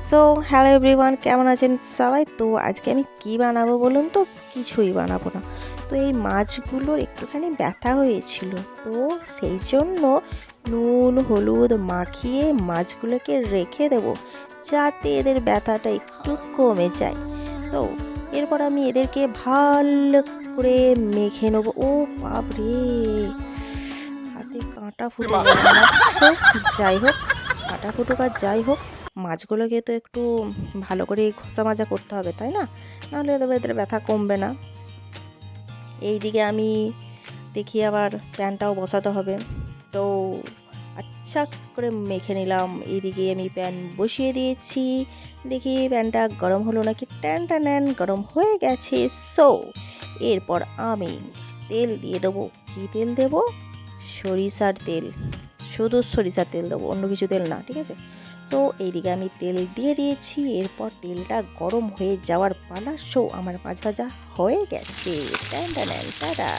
So hello everyone, কেমন আছেন সবাই? তো আজকে আমি কি বানাবো বলুন তো? কিছুই বানাবো না। তো এই মাছগুলোর একটুখানি ব্যথা হয়েছিল, তো সেই জন্য নুন হলুদ মাখিয়ে মাছগুলোকে রেখে দেবো যাতে এদের ব্যথাটা একটু কমে যায়। তো এরপর আমি এদেরকে ভালো করে মেখে নেবো। ও বাপরে, হাতে কাঁটা ফুটে গেল আমার। সো যাই হোক, কাঁটা ফুটুক আর যাই হোক, মাছগুলোকে তো একটু ভালো করে ঘষা মাজা করতে হবে, তাই না? নাহলে এদের ব্যথা কমবে না। এইদিকে আমি দেখি আবার প্যানটাও বসাতে হবে, তো আচ্ছা করে মেখে নিলাম। এইদিকে আমি প্যান বসিয়ে দিয়েছি, দেখি প্যানটা গরম হলো নাকি। ট্যান ট্যান গরম হয়ে গেছে। সো এরপর আমি তেল দিয়ে দেবো। কী তেল দেবো? সরিষার তেল, শুধু সরিষার তেল দেবো, অন্য কিছু তেল না, ঠিক আছে? তো এইদিকে আমি তেল দিয়ে দিয়েছি। এরপর তেলটা গরম হয়ে যাওয়ার পালা। সো আমার মাছ ভাজা হয়ে গেছে। টাটা।